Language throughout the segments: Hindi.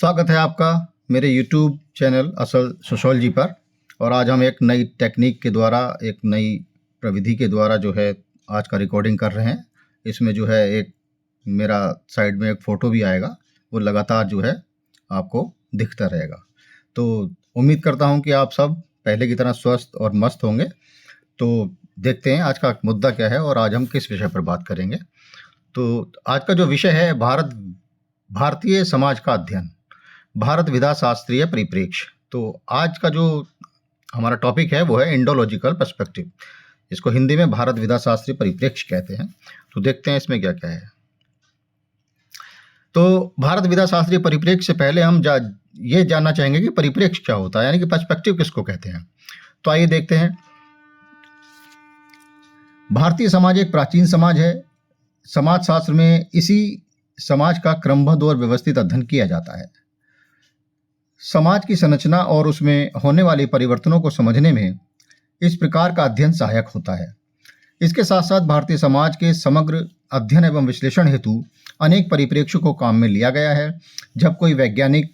स्वागत है आपका मेरे YouTube चैनल असल सोशोलॉजी पर। और आज हम एक नई टेक्निक के द्वारा, एक नई प्रविधि के द्वारा जो है आज का रिकॉर्डिंग कर रहे हैं। इसमें जो है एक मेरा साइड में एक फ़ोटो भी आएगा, वो लगातार जो है आपको दिखता रहेगा। तो उम्मीद करता हूँ कि आप सब पहले की तरह स्वस्थ और मस्त होंगे। तो देखते हैं आज का मुद्दा क्या है और आज हम किस विषय पर बात करेंगे। तो आज का जो विषय है भारतीय समाज का अध्ययन, भारत विधा शास्त्रीय परिप्रेक्ष्य। तो आज का जो हमारा टॉपिक है वो है इंडोलॉजिकल पर्सपेक्टिव। इसको हिंदी में भारत विधा शास्त्रीय परिप्रेक्ष्य कहते हैं। तो देखते हैं इसमें क्या क्या है। तो भारत विधा शास्त्रीय परिप्रेक्ष्य से पहले हम ये जानना चाहेंगे कि परिप्रेक्ष्य क्या होता है, यानी कि पर्सपेक्टिव किसको कहते हैं। तो आइए देखते हैं। भारतीय समाज एक प्राचीन समाज है। समाजशास्त्र में इसी समाज का क्रमबद्ध और व्यवस्थित अध्ययन किया जाता है। समाज की संरचना और उसमें होने वाले परिवर्तनों को समझने में इस प्रकार का अध्ययन सहायक होता है। इसके साथ साथ भारतीय समाज के समग्र अध्ययन एवं विश्लेषण हेतु अनेक परिप्रेक्ष्यों को काम में लिया गया है। जब कोई वैज्ञानिक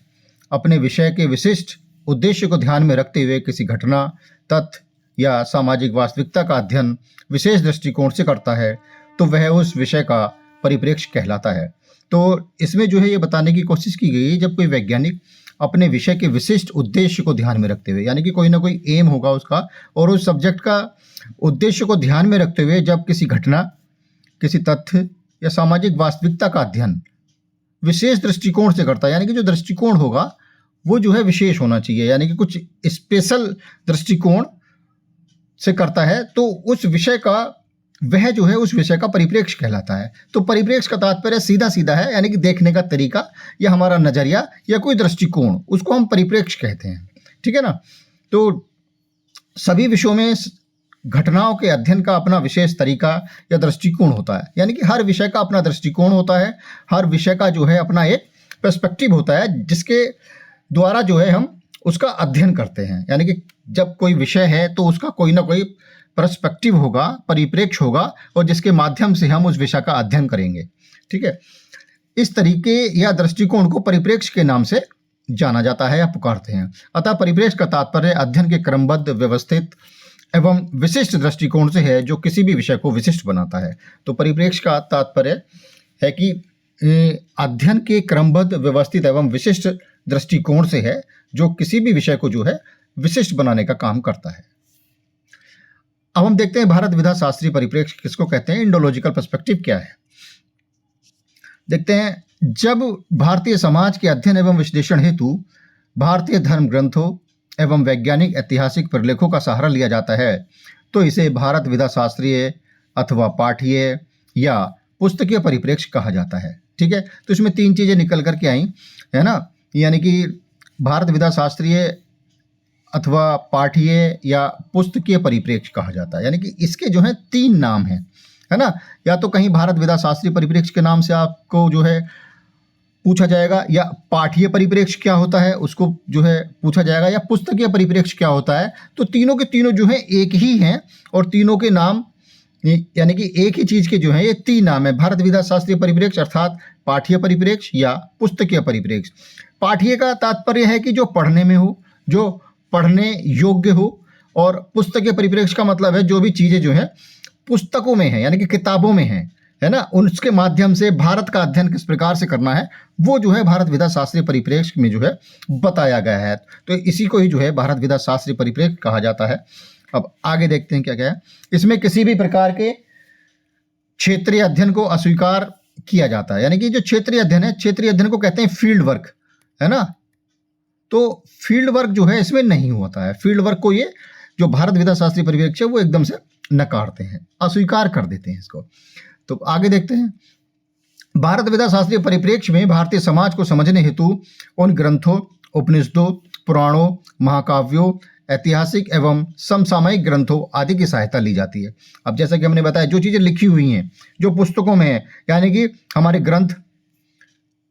अपने विषय के विशिष्ट उद्देश्य को ध्यान में रखते हुए किसी घटना, तथ्य या सामाजिक वास्तविकता का अध्ययन विशेष दृष्टिकोण से करता है तो वह उस विषय का परिप्रेक्ष्य कहलाता है। तो इसमें जो है ये बताने की कोशिश की गई है, जब कोई वैज्ञानिक अपने विषय के विशिष्ट उद्देश्य को ध्यान में रखते हुए, यानी कि कोई ना कोई एम होगा उसका, और उस सब्जेक्ट का उद्देश्य को ध्यान में रखते हुए जब किसी घटना, किसी तथ्य या सामाजिक वास्तविकता का अध्ययन विशेष दृष्टिकोण से करता है, यानी कि जो दृष्टिकोण होगा वो जो है विशेष होना चाहिए, यानी कि कुछ स्पेशल दृष्टिकोण से करता है, तो उस विषय का वह जो है उस विषय का परिप्रेक्ष्य कहलाता है। तो परिप्रेक्ष्य का तात्पर्य सीधा सीधा है, यानी कि देखने का तरीका या हमारा नजरिया या कोई दृष्टिकोण, उसको हम परिप्रेक्ष्य कहते हैं। ठीक है ना। तो सभी विषयों में घटनाओं के अध्ययन का अपना विशेष तरीका या दृष्टिकोण होता है, यानी कि हर विषय का अपना दृष्टिकोण होता है, हर विषय का जो है अपना एक पर्सपेक्टिव होता है, जिसके द्वारा जो है हम उसका अध्ययन करते हैं। यानी कि जब कोई विषय है तो उसका कोई ना कोई पर्सपेक्टिव होगा, परिप्रेक्ष्य होगा, और जिसके माध्यम से हम उस विषय का अध्ययन करेंगे। ठीक है। इस तरीके या दृष्टिकोण को परिप्रेक्ष्य के नाम से जाना जाता है या पुकारते हैं। अतः परिप्रेक्ष्य का तात्पर्य अध्ययन के क्रमबद्ध, व्यवस्थित एवं विशिष्ट दृष्टिकोण से है, जो किसी भी विषय को विशिष्ट बनाता है। तो परिप्रेक्ष्य का तात्पर्य है कि अध्ययन के क्रमबद्ध, व्यवस्थित एवं विशिष्ट दृष्टिकोण से है, जो किसी भी विषय को जो है विशिष्ट बनाने का काम करता है। अब हम देखते हैं भारत विधा शास्त्रीय परिप्रेक्ष्य किसको कहते हैं, इंडोलॉजिकल पर्सपेक्टिव क्या है। देखते हैं। जब भारतीय समाज के अध्ययन एवं विश्लेषण हेतु भारतीय धर्म ग्रंथों एवं वैज्ञानिक ऐतिहासिक प्रलेखों का सहारा लिया जाता है तो इसे भारत विधा शास्त्रीय अथवा पाठीय या पुस्तकीय परिप्रेक्ष्य कहा जाता है। ठीक है। तो इसमें तीन चीजें निकल करके आई है ना, यानी कि भारत विधा शास्त्रीय अथवा पाठीय या पुस्तकीय परिप्रेक्ष्य कहा जाता है। यानी कि इसके जो है तीन नाम हैं, है ना। या तो कहीं भारत विधा शास्त्रीय परिप्रेक्ष्य के नाम से आपको जो है पूछा जाएगा, या पाठीय परिप्रेक्ष्य क्या होता है उसको जो है पूछा जाएगा, या पुस्तकीय परिप्रेक्ष्य क्या होता है। तो तीनों के तीनों जो है एक ही हैं, और तीनों के नाम यानी कि एक ही चीज के जो है ये तीन नाम है, भारत विधा शास्त्रीय परिप्रेक्ष्य अर्थात पाठीय परिप्रेक्ष्य या पुस्तकीय परिप्रेक्ष्य। पाठीय का तात्पर्य है कि जो पढ़ने में हो, जो पढ़ने योग्य हो, और पुस्तकीय परिप्रेक्ष्य का मतलब है जो भी चीजें जो है पुस्तकों में है, यानी कि किताबों में है ना, उसके माध्यम से भारत का अध्ययन किस प्रकार से करना है वो जो है भारत विधा शास्त्रीय परिप्रेक्ष्य में जो है बताया गया है। तो इसी को ही जो है भारत विधा शास्त्रीय परिप्रेक्ष्य कहा जाता है। अब आगे देखते हैं क्या क्या है। इसमें किसी भी प्रकार के क्षेत्रीय अध्ययन को अस्वीकार किया जाता है, यानी कि जो क्षेत्रीय अध्ययन है, क्षेत्रीय अध्ययन को कहते हैं फील्ड वर्क, है ना। तो फील्ड वर्क जो है इसमें नहीं होता है। फील्ड वर्क को ये जो भारत विधा शास्त्रीय परिप्रेक्ष्य वो एकदम से नकारते हैं, अस्वीकार कर देते हैं इसको। तो आगे देखते हैं। भारत विधा शास्त्रीय परिप्रेक्ष्य में भारतीय समाज को समझने हेतु उन ग्रंथों, उपनिषदों, पुराणों, महाकाव्यों, ऐतिहासिक एवं समसामयिक ग्रंथों आदि की सहायता ली जाती है। अब जैसा कि हमने बताया, जो चीज़ें लिखी हुई हैं, जो पुस्तकों में है, यानी कि हमारे ग्रंथ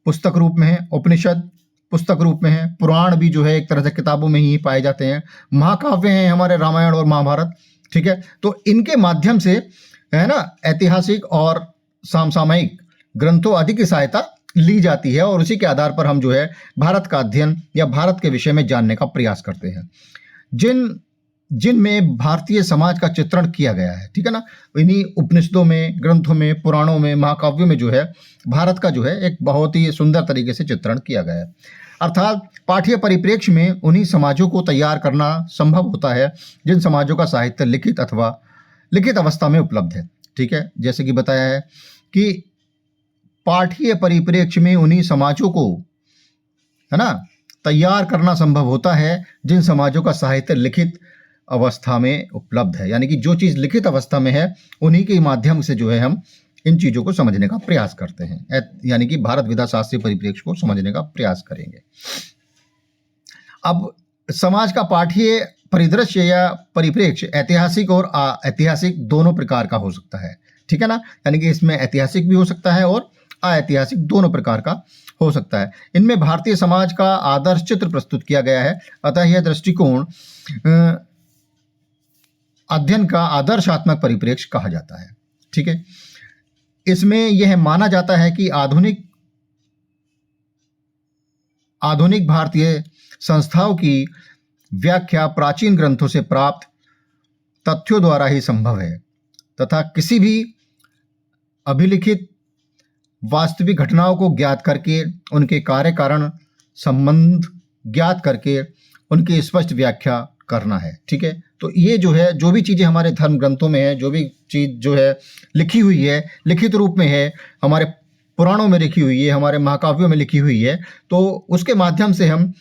पुस्तक रूप में है, उपनिषद पुस्तक रूप में है, पुराण भी जो है एक तरह से किताबों में ही पाए जाते हैं, महाकाव्य हैं हमारे रामायण और महाभारत। ठीक है। तो इनके माध्यम से है ना ऐतिहासिक और समसामयिक ग्रंथों आदि की सहायता ली जाती है और उसी के आधार पर हम जो है भारत का अध्ययन या भारत के विषय में जानने का प्रयास करते हैं, जिनमें भारतीय समाज का चित्रण किया गया है, ठीक है ना। इन्हीं उपनिषदों में, ग्रंथों में, पुराणों में, महाकाव्यों में जो है भारत का जो है एक बहुत ही सुंदर तरीके से चित्रण किया गया है। अर्थात पाठ्य परिप्रेक्ष्य में उन्हीं समाजों को तैयार करना संभव होता है जिन समाजों का साहित्य लिखित अथवा लिखित अवस्था में उपलब्ध है, ठीक है। जैसे कि बताया है कि पाठ्य परिप्रेक्ष्य में उन्हीं समाजों को, है ना, तैयार करना संभव होता है जिन समाजों का साहित्य लिखित अवस्था में उपलब्ध है। यानी कि जो चीज़ लिखित अवस्था में है उन्हीं के माध्यम से जो है हम इन चीज़ों को समझने का प्रयास करते हैं, यानी कि भारत विधा शास्त्रीय परिप्रेक्ष्य को समझने का प्रयास करेंगे। अब समाज का पाठ्य परिदृश्य या परिप्रेक्ष्य ऐतिहासिक और अऐतिहासिक दोनों प्रकार का हो सकता है, ठीक है ना। यानी कि इसमें ऐतिहासिक भी हो सकता है और अऐतिहासिक दोनों प्रकार का हो सकता है। इनमें भारतीय समाज का आदर्श चित्र प्रस्तुत किया गया है, अतः यह दृष्टिकोण अध्ययन का आदर्शात्मक परिप्रेक्ष्य कहा जाता है, ठीक है। इसमें यह माना जाता है कि आधुनिक भारतीय संस्थाओं की व्याख्या प्राचीन ग्रंथों से प्राप्त तथ्यों द्वारा ही संभव है तथा किसी भी अभिलिखित वास्तविक घटनाओं को ज्ञात करके, उनके कार्य कारण संबंध ज्ञात करके उनकी स्पष्ट व्याख्या करना है, ठीक है। तो ये जो है, जो भी चीज़ें हमारे धर्म ग्रंथों में है, जो भी चीज़ जो है लिखी हुई है, लिखित रूप में है, हमारे पुराणों में लिखी हुई है, हमारे महाकाव्यों में लिखी हुई है, तो उसके माध्यम से हम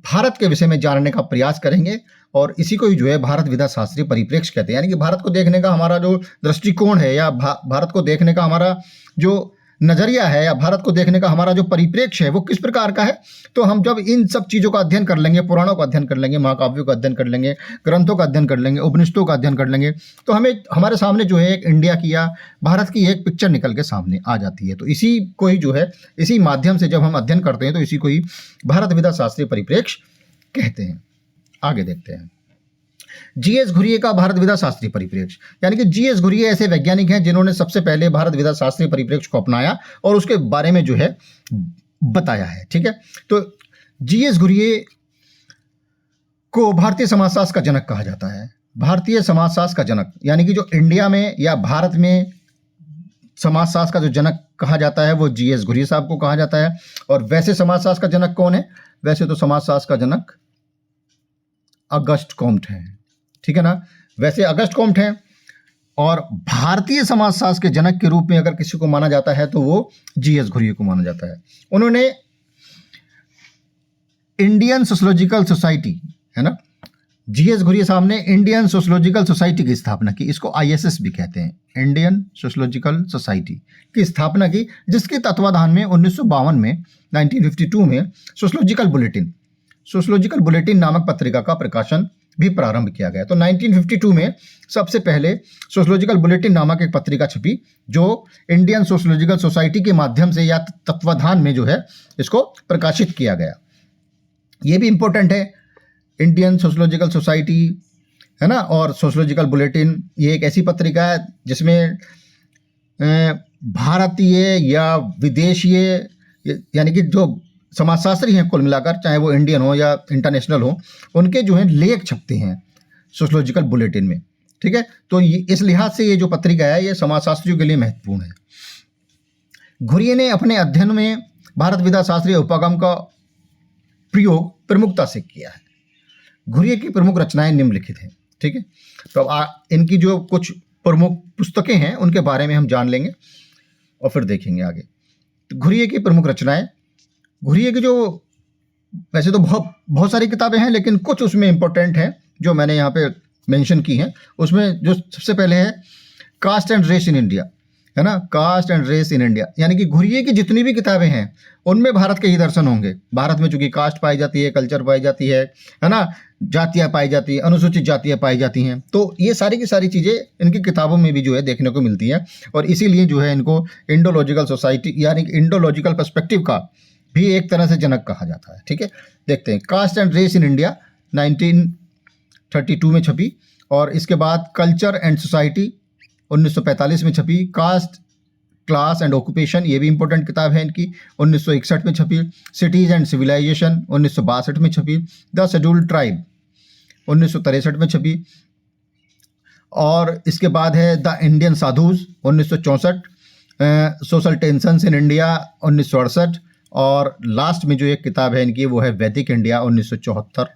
भारत के विषय में जानने का प्रयास करेंगे और इसी को ही जो है भारत विधा शास्त्रीय परिप्रेक्ष्य कहते हैं। यानी कि भारत को देखने का हमारा जो दृष्टिकोण है या भारत को देखने का हमारा जो नज़रिया है या भारत को देखने का हमारा जो परिप्रेक्ष्य है वो किस प्रकार का है। तो हम जब इन सब चीज़ों का अध्ययन कर लेंगे, पुराणों का अध्ययन कर लेंगे, महाकाव्यों का अध्ययन कर लेंगे, ग्रंथों का अध्ययन कर लेंगे, उपनिषदों का अध्ययन कर लेंगे, तो हमें हमारे सामने जो है एक इंडिया की या भारत की एक पिक्चर निकल के सामने आ जाती है। तो इसी को ही जो है, इसी माध्यम से जब हम अध्ययन करते हैं तो इसी को ही भारत विधा शास्त्रीय परिप्रेक्ष्य कहते हैं। आगे देखते हैं जीएस घुरिये का भारत विधा शास्त्रीय परिप्रेक्ष्य। यानी कि जीएस घुरिये ऐसे वैज्ञानिक हैं जिन्होंने सबसे पहले भारत विधा शास्त्रीय परिप्रेक्ष्य को अपनाया और उसके बारे में जो है बताया है, ठीक है। तो जीएस घुरिये को भारतीय समाजशास्त्र का जनक कहा जाता है। भारतीय समाजशास्त्र का जनक, यानी कि जो इंडिया में या भारत में समाजशास्त्र का जो जनक कहा जाता है वो जीएस घुरिये साहब को कहा जाता है। और वैसे समाजशास्त्र का जनक कौन है? वैसे तो समाजशास्त्र का जनक अगस्ट कॉम्ट है, ठीक है ना। वैसे अगस्ट कॉम्ट है और भारतीय समाजशास्त्र के जनक के रूप में अगर किसी को माना जाता है तो वो जीएस घुरिये को माना जाता है। उन्होंने इंडियन सोशियोलॉजिकल सोसाइटी, है ना, जीएस घुरिये साहब ने इंडियन सोशियोलॉजिकल सोसाइटी की स्थापना की। इसको आईएसएस भी कहते हैं, इंडियन सोशियोलॉजिकल सोसाइटी की स्थापना की, जिसके तत्वाधान में 1952 में 1952 में सोशियोलॉजिकल बुलेटिन नामक पत्रिका का प्रकाशन भी प्रारंभ किया गया। तो 1952 में सबसे पहले सोशियोलॉजिकल बुलेटिन नामक एक पत्रिका छपी जो इंडियन सोशियोलॉजिकल सोसाइटी के माध्यम से या तत्वाधान में जो है इसको प्रकाशित किया गया। ये भी इम्पोर्टेंट है, इंडियन सोशियोलॉजिकल सोसाइटी, है ना, और सोशियोलॉजिकल बुलेटिन, ये एक ऐसी पत्रिका है जिसमें भारतीय या विदेशीय, यानी कि जो समाजशास्त्री हैं कुल मिलाकर, चाहे वो इंडियन हो या इंटरनेशनल हो, उनके जो है लेख छपते हैं सोशियोलॉजिकल बुलेटिन में, ठीक है। तो इस लिहाज से ये जो पत्रिका है ये समाजशास्त्रियों के लिए महत्वपूर्ण है। घुरिये ने अपने अध्ययन में भारत विधा शास्त्रीय उपागम का प्रयोग प्रमुखता से किया है। घुरिये की प्रमुख रचनाएं निम्नलिखित हैं, ठीक है। तो अब इनकी जो कुछ प्रमुख पुस्तकें हैं उनके बारे में हम जान लेंगे और फिर देखेंगे आगे। तो घुरिये की प्रमुख रचनाएं, घुरिये की जो वैसे तो बहुत सारी किताबें हैं लेकिन कुछ उसमें इंपॉर्टेंट हैं जो मैंने यहाँ पे मेंशन की हैं। उसमें जो सबसे पहले है caste and race in India, है ना, caste and race in India. यानी कि घुरिये की जितनी भी किताबें हैं उनमें भारत के ही दर्शन होंगे। भारत में चूंकि कास्ट पाई जाती है, कल्चर पाई जाती है ना, जातियाँ पाई जाती है, अनुसूचित जातियाँ पाई जाती हैं, तो ये सारी की सारी चीज़ें इनकी किताबों में भी जो है देखने को मिलती हैं। और इसीलिए जो है इनको इंडोलॉजिकल सोसाइटी यानी कि इंडोलॉजिकल पर्सपेक्टिव का भी एक तरह से जनक कहा जाता है, ठीक है। देखते हैं, caste and race in India 1932 में छपी और इसके बाद कल्चर एंड सोसाइटी 1945 में छपी। कास्ट क्लास एंड ऑक्यूपेशन, ये भी इंपॉर्टेंट किताब है इनकी, 1961 में छपी। सिटीज एंड सिविलाइजेशन 1962 में छपी। द शेड्यूल्ड ट्राइब 1963 में छपी। और इसके बाद है the Indian sadhus 1964, social tensions in India 1968, और लास्ट में जो एक किताब है इनकी वो है वैदिक इंडिया 1974,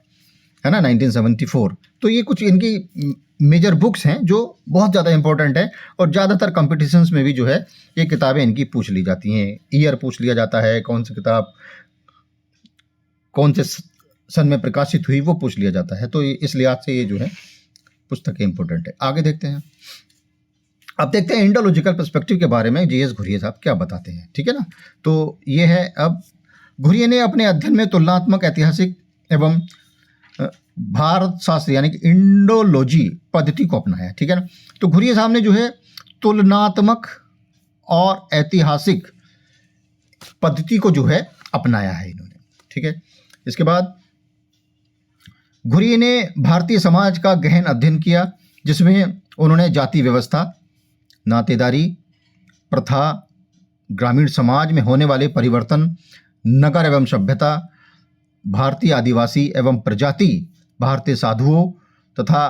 है ना, 1974। तो ये कुछ इनकी मेजर बुक्स हैं जो बहुत ज़्यादा इंपॉर्टेंट है, और ज़्यादातर कॉम्पिटिशन्स में भी जो है ये किताबें इनकी पूछ ली जाती हैं। ईयर पूछ लिया जाता है, कौन सी किताब कौन से सन में प्रकाशित हुई वो पूछ लिया जाता है। तो इस लिहाज से ये जो है पुस्तकें इंपॉर्टेंट है। आगे देखते हैं। अब देखते हैं इंडोलॉजिकल पर्सपेक्टिव के बारे में जीएस घुरिये साहब क्या बताते हैं, ठीक है ना। तो ये है, अब घुरिये ने अपने अध्ययन में तुलनात्मक ऐतिहासिक एवं भारत शास्त्र यानी कि इंडोलॉजी पद्धति को अपनाया, ठीक है ना। तो घुरिये साहब ने जो है तुलनात्मक और ऐतिहासिक पद्धति को जो है अपनाया है इन्होंने, ठीक है। इसके बाद घुरिये ने भारतीय समाज का गहन अध्ययन किया, जिसमें उन्होंने जाति व्यवस्था, नातेदारी प्रथा, ग्रामीण समाज में होने वाले परिवर्तन, नगर एवं सभ्यता, भारतीय आदिवासी एवं प्रजाति, भारतीय साधुओं तथा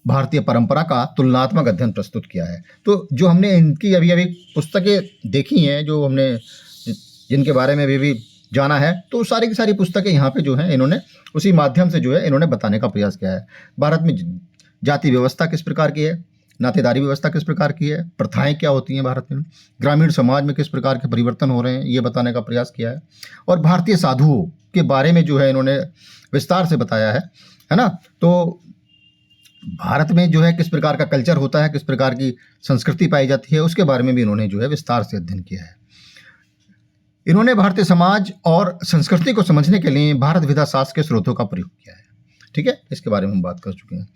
भारतीय परंपरा का तुलनात्मक अध्ययन प्रस्तुत किया है। तो जो हमने इनकी अभी अभी पुस्तकें देखी हैं, जो हमने जिनके बारे में अभी जाना है, तो सारी की सारी पुस्तकें यहाँ पे जो हैं इन्होंने उसी माध्यम से जो है इन्होंने बताने का प्रयास किया है। भारत में जाति व्यवस्था किस प्रकार की है, नातेदारी व्यवस्था किस प्रकार की है, प्रथाएं क्या होती हैं भारत में, ग्रामीण समाज में किस प्रकार के परिवर्तन हो रहे हैं, ये बताने का प्रयास किया है। और भारतीय साधुओं के बारे में जो है इन्होंने विस्तार से बताया है ना। तो भारत में जो है किस प्रकार का कल्चर होता है, किस प्रकार की संस्कृति पाई जाती है, उसके बारे में भी इन्होंने जो है विस्तार से अध्ययन किया है। इन्होंने भारतीय समाज और संस्कृति को समझने के लिए भारत विधा शास्त्र के स्रोतों का प्रयोग किया है, ठीक है। इसके बारे में हम बात कर चुके हैं।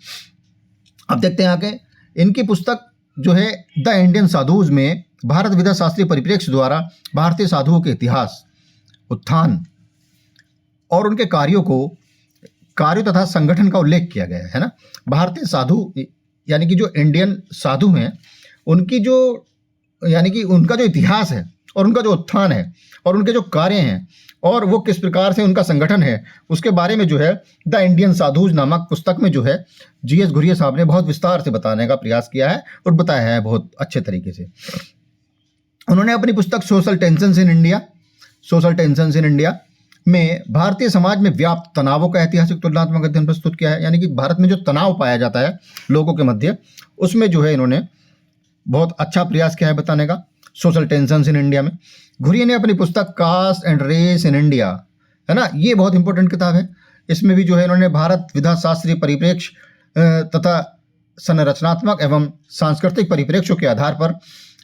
अब देखते हैं आगे। इनकी पुस्तक जो है द इंडियन साधुज में भारत विधा शास्त्रीय परिप्रेक्ष्य द्वारा भारतीय साधुओं के इतिहास, उत्थान और उनके कार्यों तथा संगठन का उल्लेख किया गया है ना। भारतीय साधु यानी कि जो इंडियन साधु हैं, उनकी जो यानी कि उनका जो इतिहास है और उनका जो उत्थान है और उनके जो कार्य हैं और वो किस प्रकार से उनका संगठन है, उसके बारे में जो है द इंडियन साधुज नामक पुस्तक में जो है जीएस घुरिये साहब ने बहुत विस्तार से बताने का प्रयास किया है और बताया है बहुत अच्छे तरीके से। उन्होंने अपनी पुस्तक सोशल टेंशंस इन इंडिया में भारतीय समाज में व्याप्त तनावों का ऐतिहासिक तुलनात्मक अध्ययन प्रस्तुत किया है। यानी कि भारत में जो तनाव पाया जाता है लोगों के मध्य, उसमें जो है इन्होंने बहुत अच्छा प्रयास किया है बताने का। सोशल टेंशंस इन इंडिया में घुरिये ने अपनी पुस्तक caste and race in India, है ना, ये बहुत इंपॉर्टेंट किताब है। इसमें भी जो है इन्होंने भारत विधा शास्त्रीय परिप्रेक्ष्य तथा संरचनात्मक एवं सांस्कृतिक परिप्रेक्ष्यों के आधार पर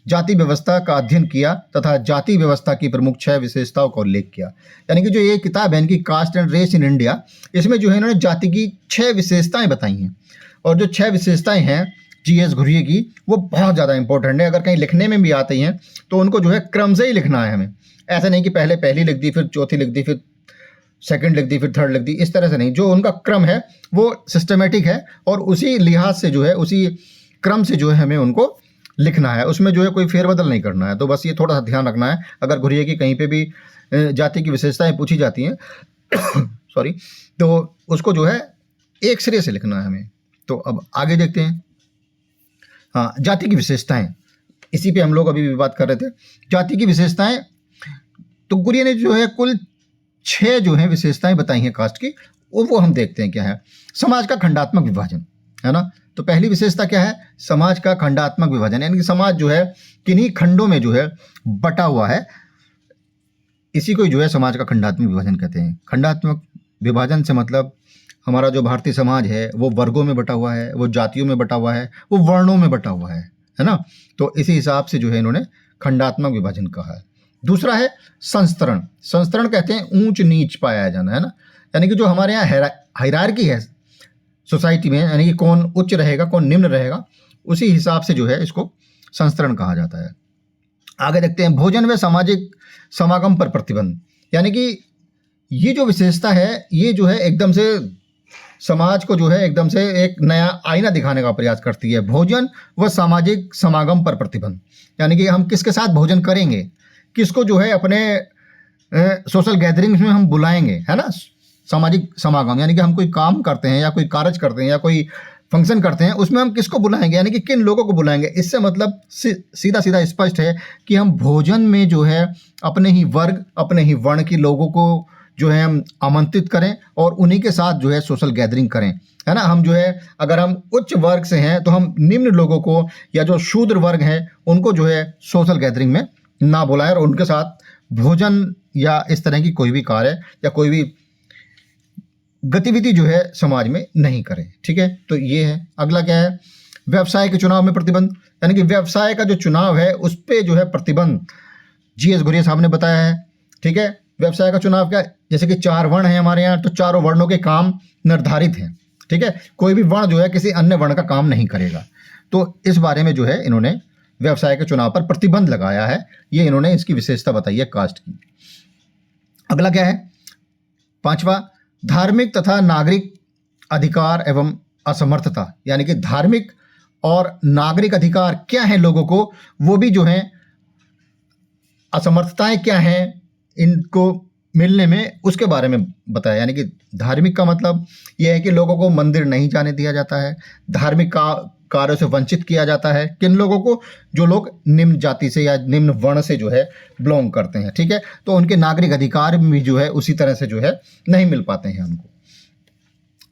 जाति व्यवस्था का अध्ययन किया तथा जाति व्यवस्था की प्रमुख 6 विशेषताओं का उल्लेख किया। यानी कि जो ये किताब है इनकी caste and race in India, इसमें जो है इन्होंने जाति की 6 विशेषताएं बताई हैं। और जो 6 विशेषताएं हैं जीएस घुरिये की, वो बहुत ज़्यादा इंपॉर्टेंट है। अगर कहीं लिखने में भी आती हैं तो उनको जो है क्रम से ही लिखना है हमें। ऐसा नहीं कि पहले पहली लिख दी, फिर चौथी लिख दी, फिर सेकंड लिख दी, फिर थर्ड लिख दी, इस तरह से नहीं। जो उनका क्रम है वो सिस्टमेटिक है और उसी लिहाज से जो है, उसी क्रम से जो है हमें उनको लिखना है। उसमें जो है कोई फेरबदल नहीं करना है। तो बस ये थोड़ा सा ध्यान रखना है। अगर घुरिये की कहीं पे भी जाति की विशेषताएं पूछी जाती हैं सॉरी, तो उसको जो है एक सिरे से लिखना है हमें। तो अब आगे देखते हैं। हाँ, जाति की विशेषताएं, इसी पे हम लोग अभी भी बात कर रहे थे। जाति की विशेषताएं, तो घुरिये ने जो है कुल 6 जो है विशेषताएं बताई हैं कास्ट की, वो हम देखते हैं क्या है। समाज का खंडात्मक विभाजन, है ना। तो पहली विशेषता क्या है, समाज का खंडात्मक विभाजन, यानी कि समाज जो है किन्हीं खंडों में जो है बटा हुआ है। इसी को जो है समाज का खंडात्मक विभाजन कहते हैं। खंडात्मक विभाजन से मतलब हमारा जो भारतीय समाज है वो वर्गों में बटा हुआ है, वो जातियों में बटा हुआ है, वो वर्णों में बटा हुआ है ना। तो इसी हिसाब से जो है इन्होंने खंडात्मक विभाजन कहा है। दूसरा है संस्तरण। संस्तरण कहते हैं ऊंच नीच पाया जाना, है ना। यानी कि जो हमारे यहाँ हायरार्की है सोसाइटी में, यानी कि कौन उच्च रहेगा कौन निम्न रहेगा, उसी हिसाब से जो है इसको संस्तरण कहा जाता है। आगे देखते हैं। भोजन व सामाजिक समागम पर प्रतिबंध, यानी कि ये जो विशेषता है ये जो है एकदम से समाज को जो है एकदम से एक नया आईना दिखाने का प्रयास करती है। भोजन व सामाजिक समागम पर प्रतिबंध, यानी कि हम किसके साथ भोजन करेंगे, किसको जो है अपने सोशल गैदरिंग्स में हम बुलाएंगे, है ना। सामाजिक समागम यानी कि हम कोई काम करते हैं या कोई कार्य करते हैं या कोई फंक्शन करते हैं, उसमें हम किसको बुलाएंगे, यानी कि किन लोगों को बुलाएंगे। इससे मतलब सीधा सीधा स्पष्ट है कि हम भोजन में जो है अपने ही वर्ग, अपने ही वर्ण के लोगों को जो है हम आमंत्रित करें और उन्हीं के साथ जो है सोशल गैदरिंग करें, है ना। हम जो है अगर हम उच्च वर्ग से हैं तो हम निम्न लोगों को या जो शूद्र वर्ग हैं उनको जो है सोशल गैदरिंग में ना बुलाएं और उनके साथ भोजन या इस तरह की कोई भी कार्य या कोई भी गतिविधि जो है समाज में नहीं करें। ठीक है, तो ये है। अगला क्या है, व्यवसाय के चुनाव में प्रतिबंध, यानी कि व्यवसाय का जो चुनाव है उस पर जो है प्रतिबंध जीएस घुरिया साहब ने बताया है। ठीक है, व्यवसाय का चुनाव क्या, जैसे कि 4 वर्ण हैं हमारे यहाँ, तो चारों वर्णों के काम निर्धारित हैं। ठीक है, कोई भी वर्ण जो है किसी अन्य वर्ण का काम नहीं करेगा। तो इस बारे में जो है इन्होंने व्यवसाय के चुनाव पर प्रतिबंध लगाया है, ये इन्होंने इसकी विशेषता बताई है कास्ट की। अगला क्या है, 5वां, धार्मिक तथा नागरिक अधिकार एवं असमर्थता, यानी कि धार्मिक और नागरिक अधिकार क्या है लोगों को, वो भी जो है असमर्थताएं क्या हैं इनको मिलने में, उसके बारे में बताया। यानी कि धार्मिक का मतलब यह है कि लोगों को मंदिर नहीं जाने दिया जाता है, धार्मिक कार्यों से वंचित किया जाता है। किन लोगों को, जो लोग निम्न जाति से या निम्न वर्ण से जो है बिलोंग करते हैं। ठीक है, तो उनके नागरिक अधिकार भी जो है उसी तरह से जो है नहीं मिल पाते हैं उनको।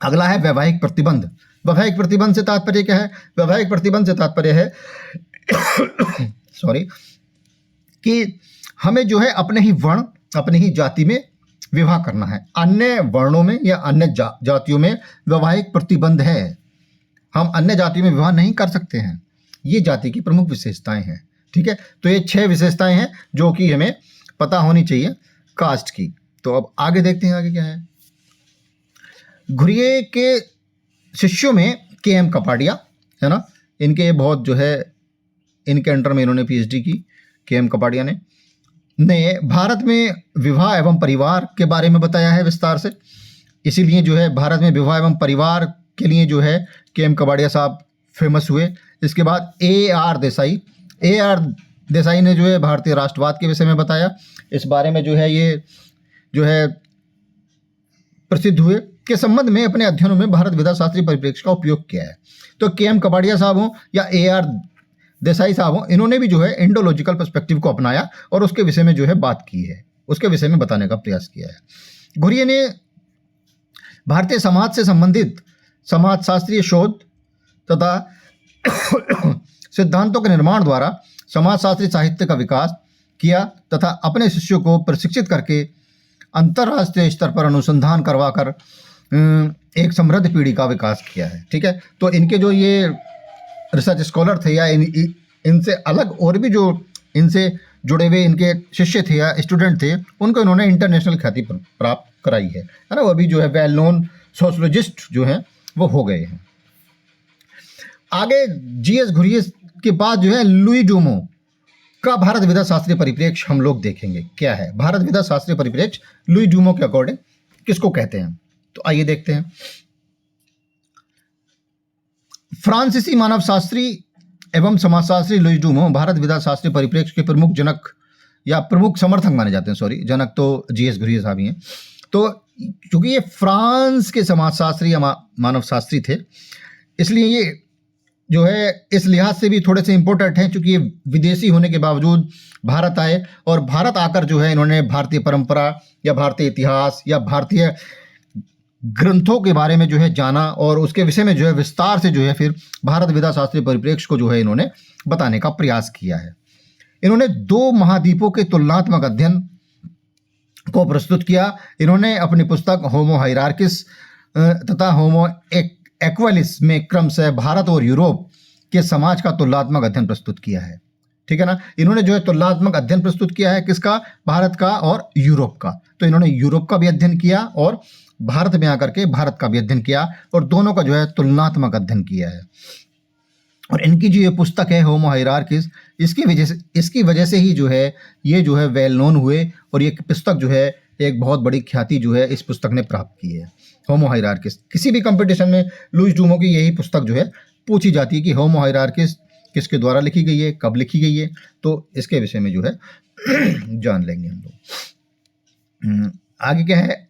अगला है वैवाहिक प्रतिबंध। वैवाहिक प्रतिबंध से तात्पर्य क्या है, वैवाहिक प्रतिबंध से तात्पर्य है सॉरी कि हमें जो है अपने ही वर्ण, अपनी ही जाति में विवाह करना है। अन्य वर्णों में या अन्य जातियों में वैवाहिक प्रतिबंध है, हम अन्य जाति में विवाह नहीं कर सकते हैं। ये जाति की प्रमुख विशेषताएं हैं। ठीक है, तो ये 6 विशेषताएं हैं जो कि हमें पता होनी चाहिए कास्ट की। तो अब आगे देखते हैं आगे क्या है। घुरिये के शिष्यों में के.एम. कपाडिया, है ना, इनके बहुत जो है इनके अंडर में इन्होंने पीएचडी की, के.एम. कपाडिया ने भारत में विवाह एवं परिवार के बारे में बताया है विस्तार से। इसीलिए जो है भारत में विवाह एवं परिवार के लिए जो है के.एम. कपाडिया साहब फेमस हुए। इसके बाद ए.आर. देसाई ने जो है भारतीय राष्ट्रवाद के विषय में बताया। इस बारे में जो है ये जो है प्रसिद्ध हुए। के संबंध में अपने अध्ययनों में भारत विधा शास्त्रीय परिप्रेक्ष्य का उपयोग किया है। तो के.एम. कपाडिया साहब हों या ए.आर. देसाई साहब हों, इन्होंने भी जो है इंडोलॉजिकल पर्सपेक्टिव को अपनाया और उसके विषय में जो है बात की है, उसके विषय में बताने का प्रयास किया है। घुरिये ने भारतीय समाज से संबंधित समाज शास्त्रीय शोध तथा सिद्धांतों के निर्माण द्वारा समाजशास्त्रीय साहित्य का विकास किया तथा अपने शिष्यों को प्रशिक्षित करके अंतर्राष्ट्रीय स्तर पर अनुसंधान करवाकर एक समृद्ध पीढ़ी का विकास किया है। ठीक है, तो इनके जो ये रिसर्च स्कॉलर थे या इनसे अलग और भी जो इनसे जुड़े हुए इनके शिष्य थे या स्टूडेंट थे, उनको इन्होंने इंटरनेशनल ख्याति प्राप्त कराई है ना। वो अभी जो है वेल नोन सोशोलॉजिस्ट जो हैं वो हो गए हैं। आगे जीएस घुरिये के बाद जो है लुई डूमो का भारत विधा शास्त्रीय परिप्रेक्ष्य हम लोग देखेंगे क्या है। भारत विधा शास्त्रीय परिप्रेक्ष्य लुई डूमो के अकॉर्डिंग किसको कहते हैं, तो आइए देखते हैं। फ्रांसीसी मानव शास्त्री एवं समाजशास्त्री लुई डूमो भारत विधा शास्त्रीय परिप्रेक्ष्य के प्रमुख जनक या प्रमुख समर्थक माने जाते हैं। सॉरी, जनक तो जीएस घुरिये साहब ही हैं। तो क्योंकि ये फ्रांस के समाजशास्त्री या मानव शास्त्री थे, इसलिए ये जो है इस लिहाज से भी थोड़े से इम्पोर्टेंट हैं, क्योंकि ये विदेशी होने के बावजूद भारत आए और भारत आकर जो है इन्होंने भारतीय परंपरा या भारतीय इतिहास या भारतीय ग्रंथों के बारे में जो है जाना और उसके विषय में जो है विस्तार से जो है फिर भारत विधा शास्त्रीय परिप्रेक्ष्य को जो है इन्होंने बताने का प्रयास किया है। इन्होंने 2 महाद्वीपों के तुलनात्मक अध्ययन को प्रस्तुत किया। इन्होंने अपनी पुस्तक होमो हायरार्किस तथा होमो इक्वालिस में क्रमशः भारत और यूरोप के समाज का तुलनात्मक अध्ययन प्रस्तुत किया है। ठीक है ना, इन्होंने जो है तुलनात्मक अध्ययन प्रस्तुत किया है किसका, भारत का और यूरोप का। तो इन्होंने यूरोप का भी अध्ययन किया और भारत में आकर के भारत का भी अध्ययन किया और दोनों का जो है तुलनात्मक अध्ययन किया है। और इनकी जो ये पुस्तक है होमो हायरार्किस, इसकी वजह से ही जो है ये जो है वेल नोन हुए और ये पुस्तक जो है एक बहुत बड़ी ख्याति जो है इस पुस्तक ने प्राप्त की है। होमो हायरार्किस, किसी भी कंपटीशन में लुईस डूमो की यही पुस्तक जो है पूछी जाती है कि होमो हायरार्किस किसके द्वारा लिखी गई है, कब लिखी गई है, तो इसके विषय में जो है जान लेंगे हम लोग। आगे क्या है,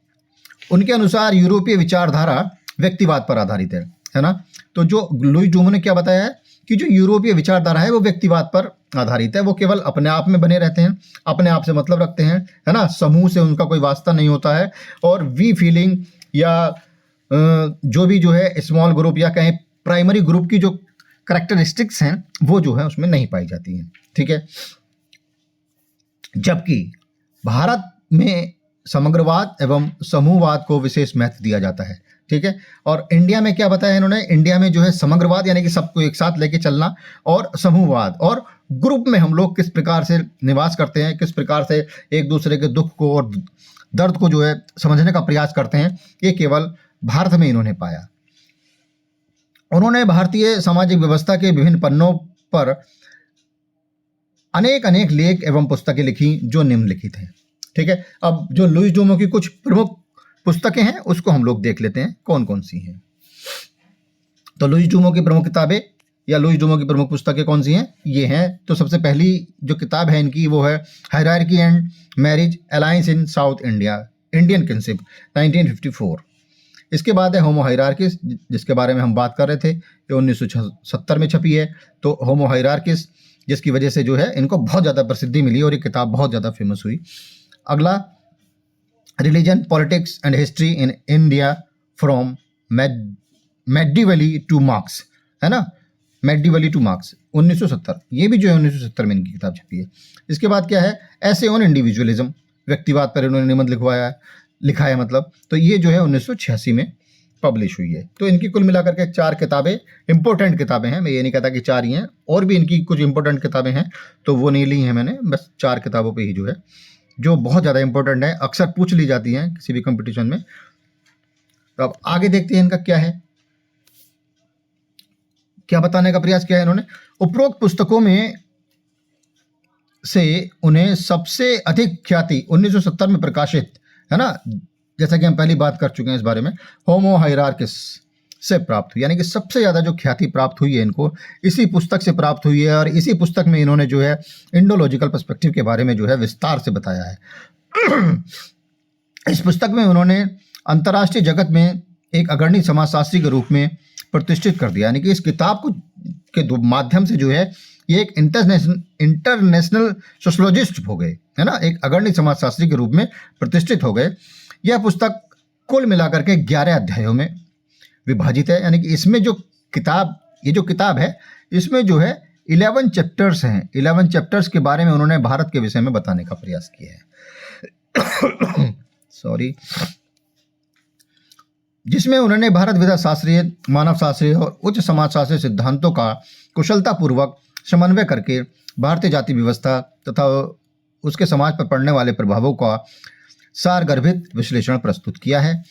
उनके अनुसार यूरोपीय विचारधारा व्यक्तिवाद पर आधारित है ना। तो जो लुईस डूमो ने क्या बताया है कि जो यूरोपीय विचारधारा है वो व्यक्तिवाद पर आधारित है, वो केवल अपने आप में बने रहते हैं, अपने आप से मतलब रखते हैं, है ना, समूह से उनका कोई वास्ता नहीं होता है, और वी फीलिंग या जो भी जो है स्मॉल ग्रुप या कहें प्राइमरी ग्रुप की जो कैरेक्टरिस्टिक्स हैं वो जो है उसमें नहीं पाई जाती हैं। ठीक है, जबकि भारत में समग्रवाद एवं समूहवाद को विशेष महत्व दिया जाता है। ठीक है, और इंडिया में क्या बताया इन्होंने, इंडिया में जो है समग्रवाद यानी कि सबको एक साथ लेके चलना, और समूहवाद और ग्रुप में हम लोग किस प्रकार से निवास करते हैं, किस प्रकार से एक दूसरे के दुख को और दर्द को जो है समझने का प्रयास करते हैं, ये केवल भारत में इन्होंने पाया। उन्होंने भारतीय सामाजिक व्यवस्था के विभिन्न पन्नों पर अनेक अनेक लेख एवं पुस्तकें लिखी जो निम्नलिखित हैं। ठीक है, अब जो लुईस डूमो की कुछ प्रमुख पुस्तकें हैं उसको हम लोग देख लेते हैं कौन कौन सी हैं। तो लुईस डूमो की प्रमुख किताबें या लुईस डूमो की प्रमुख पुस्तकें कौन सी हैं, ये हैं। तो सबसे पहली जो किताब है इनकी वो है hierarchy and marriage alliance in south India, Indian kinship 1954। इसके बाद है होमो हायरार्किस, जिसके बारे में हम बात कर रहे थे, ये 1970 में छपी है। तो होमो हायरार्किस जिसकी वजह से जो है इनको बहुत ज़्यादा प्रसिद्धि मिली और ये किताब बहुत ज़्यादा फेमस हुई। अगला religion politics and history in India from medievally to Marx, है ना, मेडिवली टू मार्क्स 1970, ये भी जो है 1970 में इनकी किताब छपी है। इसके बाद क्या है, ऐसे ऑन इंडिविजुअलिज्म, व्यक्तिवाद पर इन्होंने निबंध लिखा है मतलब, तो ये जो है 1986 में पब्लिश हुई है। तो इनकी कुल मिलाकर के 4 किताबें इंपॉर्टेंट किताबें हैं, मैं ये नहीं कहता कि 4 ही हैं, और भी इनकी कुछ इंपॉर्टेंट किताबें हैं तो वो नहीं ली हैं मैंने, बस 4 किताबों पे ही जो है जो बहुत ज़्यादा इंपॉर्टेंट है, अक्सर पूछ ली जाती हैं किसी भी कंपटीशन में। तो अब आगे देखते हैं इनका क्या है, क्या बताने का प्रयास किया है इन्होंने। उपरोक्त पुस्तकों में से उन्हें सबसे अधिक ख्याति 1970 में प्रकाशित, है ना, जैसा कि हम पहली बात कर चुके हैं इस बारे में, होमो हायरार्किस से प्राप्त हुई, यानी कि सबसे ज़्यादा जो ख्याति प्राप्त हुई है इनको इसी पुस्तक से प्राप्त हुई है। और इसी पुस्तक में इन्होंने जो है इंडोलॉजिकल पर्सपेक्टिव के बारे में जो है विस्तार से बताया है। इस पुस्तक में उन्होंने अंतर्राष्ट्रीय जगत में एक अग्रणी समाजशास्त्री के रूप में प्रतिष्ठित कर दिया, यानी कि इस किताब को के माध्यम से जो है ये एक इंटरनेशनल सोशोलॉजिस्ट हो गए, है ना, एक अग्रणी समाजशास्त्री के रूप में प्रतिष्ठित हो गए। यह पुस्तक कुल मिलाकर के 11 अध्यायों में विभाजित है, यानी कि इसमें जो ये जो किताब है इसमें जो है 11 चैप्टर्स हैं। 11 चैप्टर्स के बारे में उन्होंने भारत के विषय में बताने का प्रयास किया है। सॉरी, जिसमें उन्होंने भारत विधा शास्त्रीय, मानव शास्त्रीय और उच्च समाजशास्त्रीय सिद्धांतों का कुशलतापूर्वक समन्वय करके भारतीय जाति व्यवस्था तथा उसके समाज पर पड़ने वाले प्रभावों का सारगर्भित विश्लेषण प्रस्तुत किया है।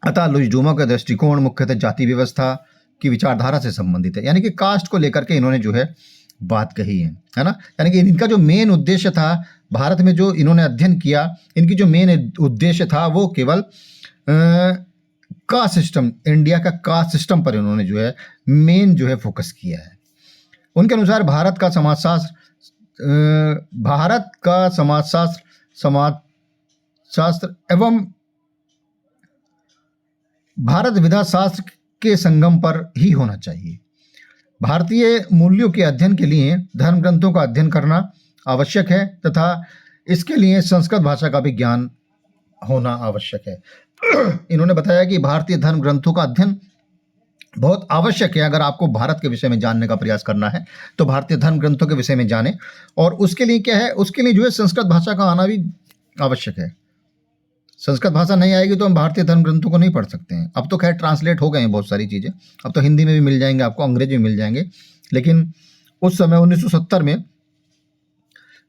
अतः लुईस डूमो का दृष्टिकोण मुख्यतः जाति व्यवस्था की विचारधारा से संबंधित है, यानी कि कास्ट को लेकर के इन्होंने जो है बात कही है ना। यानी कि इनका जो मेन उद्देश्य था भारत में जो इन्होंने अध्ययन किया, इनकी जो मेन उद्देश्य था वो केवल कास्ट सिस्टम, इंडिया का कास्ट सिस्टम पर इन्होंने जो है मेन जो है फोकस किया है। उनके अनुसार भारत का समाजशास्त्र एवं भारत विधा शास्त्र के संगम पर ही होना चाहिए। भारतीय मूल्यों के अध्ययन के लिए धर्म ग्रंथों का अध्ययन करना आवश्यक है तथा इसके लिए संस्कृत भाषा का भी ज्ञान होना आवश्यक है। इन्होंने बताया कि भारतीय धर्म ग्रंथों का अध्ययन बहुत आवश्यक है। अगर आपको भारत के विषय में जानने का प्रयास करना है तो भारतीय धर्म ग्रंथों के विषय में जाने, और उसके लिए क्या है, उसके लिए जो है संस्कृत भाषा का आना भी आवश्यक है। संस्कृत भाषा नहीं आएगी तो हम भारतीय धर्म ग्रंथों को नहीं पढ़ सकते हैं। अब तो खैर ट्रांसलेट हो गए हैं बहुत सारी चीज़ें, अब तो हिंदी में भी मिल जाएंगे आपको, अंग्रेजी में मिल जाएंगे, लेकिन उस समय 1970 में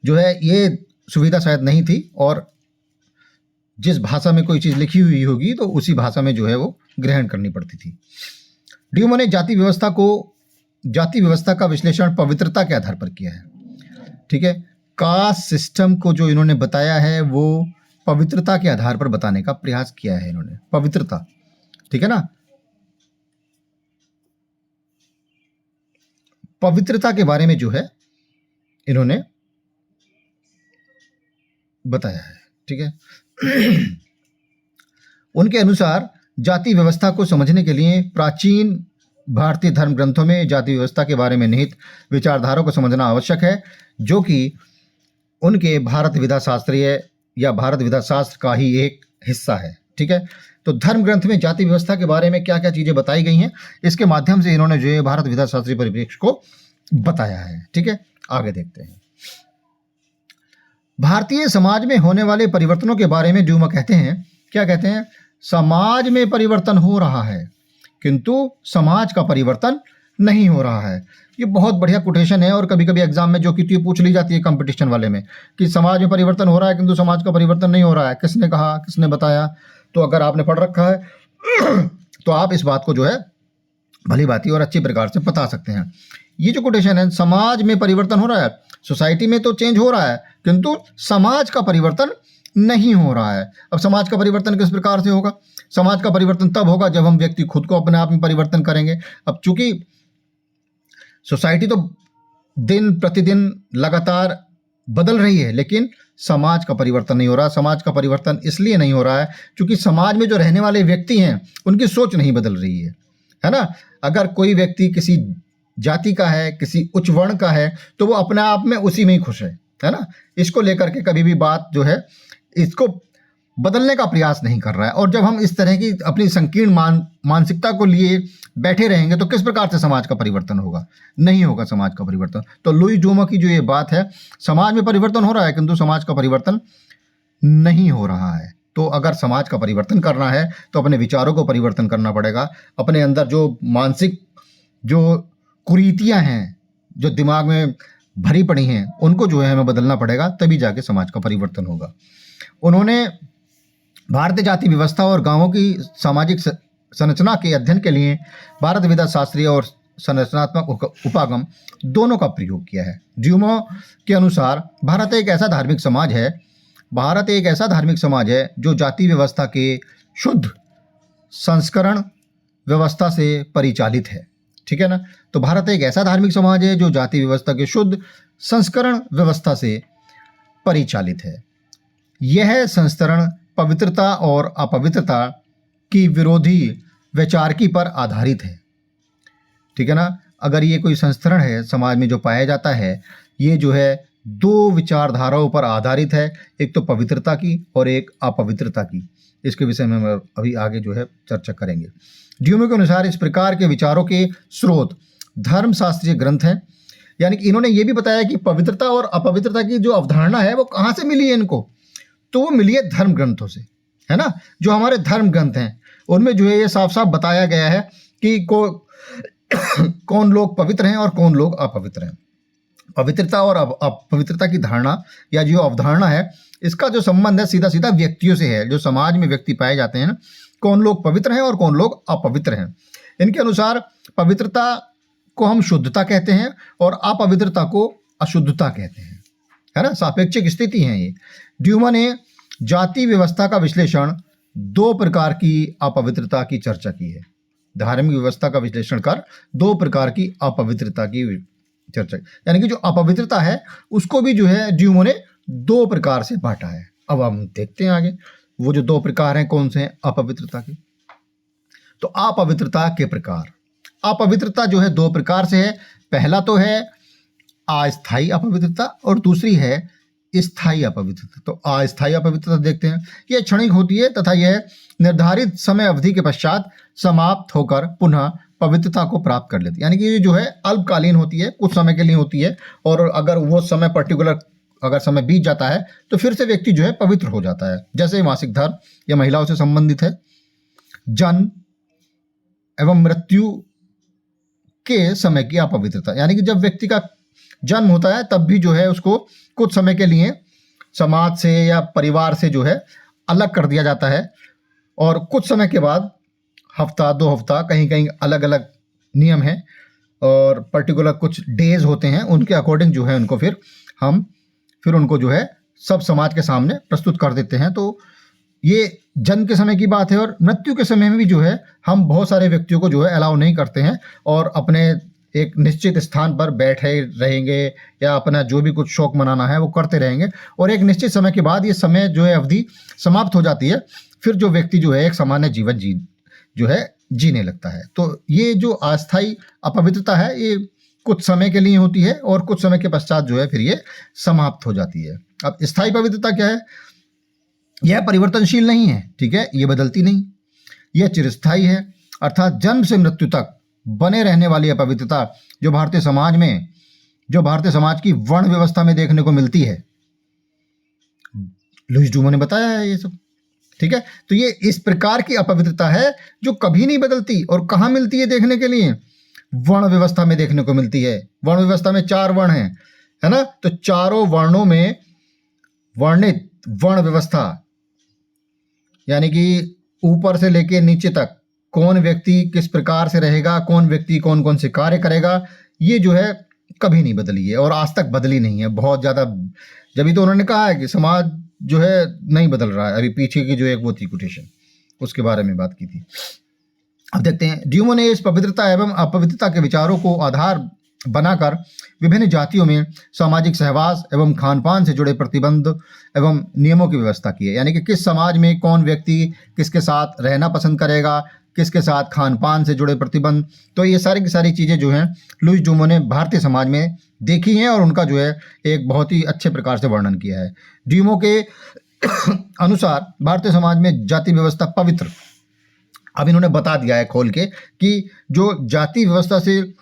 जो है ये सुविधा शायद नहीं थी, और जिस भाषा में कोई चीज़ लिखी हुई होगी तो उसी भाषा में जो है वो ग्रहण करनी पड़ती थी। ड्यूमो ने जाति व्यवस्था का विश्लेषण पवित्रता के आधार पर किया है। ठीक है, कास्ट सिस्टम को जो इन्होंने बताया है वो पवित्रता के आधार पर बताने का प्रयास किया है इन्होंने। पवित्रता, ठीक है ना, पवित्रता के बारे में जो है इन्होंने बताया है, ठीक है। उनके अनुसार जाति व्यवस्था को समझने के लिए प्राचीन भारतीय धर्म ग्रंथों में जाति व्यवस्था के बारे में निहित विचारधारा को समझना आवश्यक है, जो कि उनके भारत विधा शास्त्रीय या भारत विधा शास्त्र का ही एक हिस्सा है, ठीक है। तो धर्म ग्रंथ में जाति व्यवस्था के बारे में क्या क्या चीजें बताई गई हैं, इसके माध्यम से इन्होंने जो है भारत विधा शास्त्रीय परिप्रेक्ष्य को बताया है, ठीक है। आगे देखते हैं। भारतीय समाज में होने वाले परिवर्तनों के बारे में ड्यूमा कहते हैं, क्या कहते हैं, समाज में परिवर्तन हो रहा है किंतु समाज का परिवर्तन नहीं हो रहा है। ये बहुत बढ़िया कोटेशन है और कभी कभी एग्जाम में जो कि पूछ ली जाती है कंपटीशन वाले में कि समाज में परिवर्तन हो रहा है किंतु समाज का परिवर्तन नहीं हो रहा है, किसने कहा, किसने बताया। तो अगर आपने पढ़ रखा है तो आप इस बात को जो है भली भांति और अच्छी प्रकार से बता सकते हैं। ये जो कोटेशन है, समाज में परिवर्तन हो रहा है, सोसाइटी में तो चेंज हो रहा है किंतु समाज का परिवर्तन नहीं हो रहा है। अब समाज का परिवर्तन किस प्रकार से होगा? समाज का परिवर्तन तब होगा जब हम व्यक्ति खुद को अपने आप में परिवर्तन करेंगे। अब चूंकि सोसाइटी तो दिन प्रतिदिन लगातार बदल रही है लेकिन समाज का परिवर्तन नहीं हो रहा। समाज का परिवर्तन इसलिए नहीं हो रहा है क्योंकि समाज में जो रहने वाले व्यक्ति हैं उनकी सोच नहीं बदल रही है ना। अगर कोई व्यक्ति किसी जाति का है, किसी उच्च वर्ण का है, तो वो अपने आप में उसी में ही खुश है ना। इसको लेकर के कभी भी बात जो है इसको बदलने का प्रयास नहीं कर रहा है। और जब हम इस तरह की अपनी संकीर्ण मानसिकता को लिए बैठे रहेंगे तो किस प्रकार से समाज का परिवर्तन होगा? नहीं होगा समाज का परिवर्तन। तो लुई ड्यूमा की जो ये बात है, समाज में परिवर्तन हो रहा है किंतु समाज का परिवर्तन नहीं हो रहा है। तो अगर समाज का परिवर्तन करना है तो अपने विचारों को परिवर्तन करना पड़ेगा। अपने अंदर जो मानसिक जो कुरीतियां हैं, जो दिमाग में भरी पड़ी हैं, उनको जो है हमें बदलना पड़ेगा, तभी जाके समाज का परिवर्तन होगा। उन्होंने भारतीय जाति व्यवस्था और गांवों की सामाजिक संरचना के अध्ययन के लिए भारत विधा शास्त्रीय और संरचनात्मक उपागम दोनों का प्रयोग किया है। ड्यूमा के अनुसार भारत एक ऐसा धार्मिक समाज है जो जाति व्यवस्था के शुद्ध संस्करण व्यवस्था से परिचालित है, ठीक है ना। तो भारत एक ऐसा धार्मिक समाज है जो जाति व्यवस्था के शुद्ध संस्करण व्यवस्था से परिचालित है। यह संस्करण पवित्रता और अपवित्रता की विरोधी वैचारिकी पर आधारित है, ठीक है ना। अगर ये कोई संस्करण है समाज में जो पाया जाता है, ये जो है दो विचारधाराओं पर आधारित है, एक तो पवित्रता की और एक अपवित्रता की। इसके विषय में हम अभी आगे जो है चर्चा करेंगे। ड्यूमा के अनुसार इस प्रकार के विचारों के स्रोत धर्मशास्त्रीय ग्रंथ हैं। यानी कि इन्होंने ये भी बताया कि पवित्रता और अपवित्रता की जो अवधारणा है वो कहाँ से मिली है इनको, तो वो मिली है धर्म ग्रंथों से, है ना। जो हमारे धर्म ग्रंथ हैं उनमें जो है ये साफ साफ बताया गया है कि कौन लोग पवित्र हैं और कौन लोग अपवित्र हैं। पवित्रता और अपवित्रता की धारणा या जो अवधारणा है, इसका जो संबंध है सीधा सीधा व्यक्तियों से है। जो समाज में व्यक्ति पाए जाते हैं, कौन लोग पवित्र हैं और कौन लोग अपवित्र हैं। इनके अनुसार पवित्रता को हम शुद्धता कहते हैं और अपवित्रता को अशुद्धता कहते हैं, है ना। सापेक्षिक स्थिति है ये। ड्यूमा ने जाति व्यवस्था का विश्लेषण दो प्रकार की अपवित्रता की चर्चा की है। धार्मिक व्यवस्था का विश्लेषण कर दो प्रकार की अपवित्रता की चर्चा, यानी कि जो अपवित्रता है उसको भी जो है ड्यूमा ने दो प्रकार से बांटा है। अब हम देखते हैं आगे वो जो दो प्रकार हैं कौन से हैं अपवित्रता के। तो अपवित्रता के प्रकार, अपवित्रता जो है दो प्रकार से है। पहला तो है अस्थायी अपवित्रता और दूसरी है स्थायी अपवित्रता। तो अस्थायी अपवित्रता देखते हैं। यह क्षणिक होती है तथा यह निर्धारित समय अवधि के पश्चात समाप्त होकर पुनः पवित्रता को प्राप्त कर लेती है। यानी कि ये जो है अल्पकालीन होती है, कुछ समय के लिए होती है, और अगर वो समय पर्टिकुलर अगर समय बीत जाता है तो फिर से व्यक्ति जो है पवित्र हो जाता है। जैसे मासिक धर्म या महिलाओं से संबंधित है, जन्म एवं मृत्यु के समय की अपवित्रता, यानी कि जब व्यक्ति का जन्म होता है तब भी जो है उसको कुछ समय के लिए समाज से या परिवार से जो है अलग कर दिया जाता है, और कुछ समय के बाद हफ्ता दो हफ्ता कहीं कहीं अलग अलग नियम हैं और पर्टिकुलर कुछ डेज होते हैं, उनके अकॉर्डिंग जो है उनको फिर उनको जो है सब समाज के सामने प्रस्तुत कर देते हैं। तो ये जन्म के समय की बात है, और मृत्यु के समय में भी जो है हम बहुत सारे व्यक्तियों को जो है अलाउ नहीं करते हैं और अपने एक निश्चित स्थान पर बैठे रहेंगे या अपना जो भी कुछ शौक मनाना है वो करते रहेंगे, और एक निश्चित समय के बाद ये समय जो है अवधि समाप्त हो जाती है। फिर जो व्यक्ति जो है एक सामान्य जीवन जो है जीने लगता है। तो ये जो अस्थायी अपवित्रता है ये कुछ समय के लिए होती है और कुछ समय के पश्चात जो है फिर ये समाप्त हो जाती है। अब स्थायी पवित्रता क्या है? यह परिवर्तनशील नहीं है, ठीक है, ये बदलती नहीं, यह चिरस्थायी है, अर्थात जन्म से मृत्यु तक बने रहने वाली अपवित्रता जो भारतीय समाज की वर्ण व्यवस्था में देखने को मिलती है। लुईस डूमो ने बताया है ये सब, ठीक है। तो ये इस प्रकार की अपवित्रता है जो कभी नहीं बदलती, और कहाँ मिलती है देखने के लिए? वर्ण व्यवस्था में देखने को मिलती है। वर्ण व्यवस्था में 4 वर्ण हैं, है ना? तो चारों वर्णों में वर्णित वर्ण व्यवस्था, यानी कि ऊपर से लेके नीचे तक कौन व्यक्ति किस प्रकार से रहेगा, कौन व्यक्ति कौन कौन से कार्य करेगा, ये जो है कभी नहीं बदली है और आज तक बदली नहीं है। बहुत ज़्यादा, जब तो उन्होंने कहा है कि समाज जो है नहीं बदल रहा है। अभी पीछे की जो एक वो थी कोटेशन, उसके बारे में बात की थी। अब देखते हैं, ड्यूमो ने इस पवित्रता एवं अपवित्रता के विचारों को आधार बनाकर विभिन्न जातियों में सामाजिक सहवास एवं खान-पान से जुड़े प्रतिबंध एवं नियमों की व्यवस्था की है। यानी कि किस समाज में कौन व्यक्ति किसके साथ रहना पसंद करेगा, किसके साथ खान-पान से जुड़े प्रतिबंध, तो ये सारी की सारी चीज़ें जो हैं लुईस डूमो ने भारतीय समाज में देखी हैं और उनका जो है एक बहुत ही अच्छे प्रकार से वर्णन किया है। ड्यूमो के अनुसार भारतीय समाज में जाति व्यवस्था पवित्र, अब इन्होंने बता दिया है खोल के कि जो जाति व्यवस्था से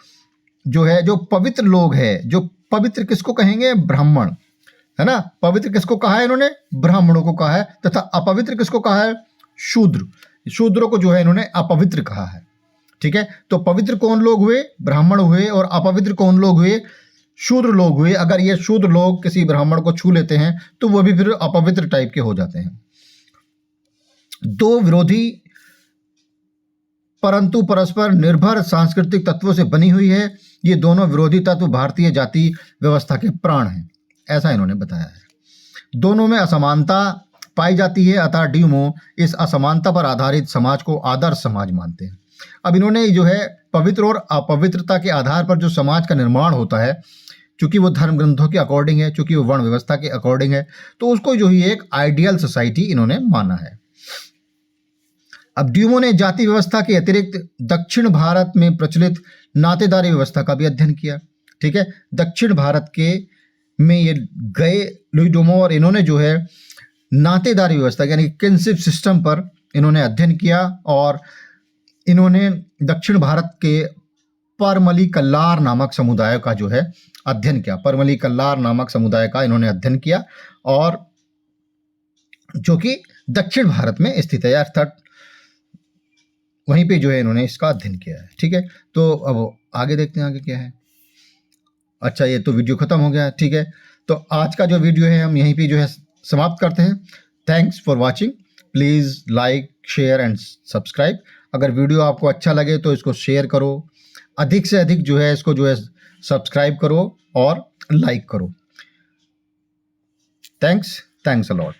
जो है जो पवित्र लोग हैं, जो पवित्र किसको कहेंगे? ब्राह्मण, है ना? पवित्र किसको कहा है इन्होंने? ब्राह्मणों को कहा है। तथा अपवित्र किसको कहा है? शूद्र। शूद्रों को जो है इन्होंने अपवित्र कहा है, ठीक है। तो पवित्र कौन लोग हुए? ब्राह्मण हुए। और अपवित्र कौन लोग हुए? शूद्र लोग हुए। अगर ये शूद्र लोग किसी ब्राह्मण को छू लेते हैं तो वो भी फिर अपवित्र टाइप के हो जाते हैं। दो विरोधी परंतु परस्पर निर्भर सांस्कृतिक तत्वों से बनी हुई है। ये दोनों विरोधी तत्व भारतीय जाति व्यवस्था के प्राण हैं, ऐसा इन्होंने बताया है। दोनों में असमानता पाई जाती है, अतः ड्यूमो इस असमानता पर आधारित समाज को आदर्श समाज मानते हैं। अब इन्होंने जो है पवित्र और अपवित्रता के आधार पर जो समाज का निर्माण होता है, चूंकि वो धर्म ग्रंथों के अकॉर्डिंग है, चूंकि वो वर्ण व्यवस्था के अकॉर्डिंग है, तो उसको जो ही एक आइडियल सोसाइटी इन्होंने माना है। अब ड्यूमो ने जाति व्यवस्था के अतिरिक्त दक्षिण भारत में प्रचलित नातेदारी व्यवस्था का भी अध्ययन किया, ठीक है। दक्षिण भारत के में ये गए लुईस डूमो, और इन्होंने जो है नातेदारी व्यवस्था यानी किनशिप सिस्टम पर इन्होंने अध्ययन किया, और इन्होंने दक्षिण भारत के परमली कल्लार नामक समुदाय का जो है अध्ययन किया। परमली कल्लार नामक समुदाय का इन्होंने अध्ययन किया, और जो कि दक्षिण भारत में स्थित है, अर्थात वहीं पे जो है इन्होंने इसका अध्ययन किया है, ठीक है। तो अब आगे देखते हैं आगे क्या है। अच्छा, ये तो वीडियो खत्म हो गया, ठीक है। तो आज का जो वीडियो है हम यहीं पे जो है समाप्त करते हैं। Thanks for watching. Please like, share and subscribe. अगर वीडियो आपको अच्छा लगे तो इसको शेयर करो, अधिक से अधिक जो है इसको जो है सब्सक्राइब करो और लाइक करो। Thanks a lot.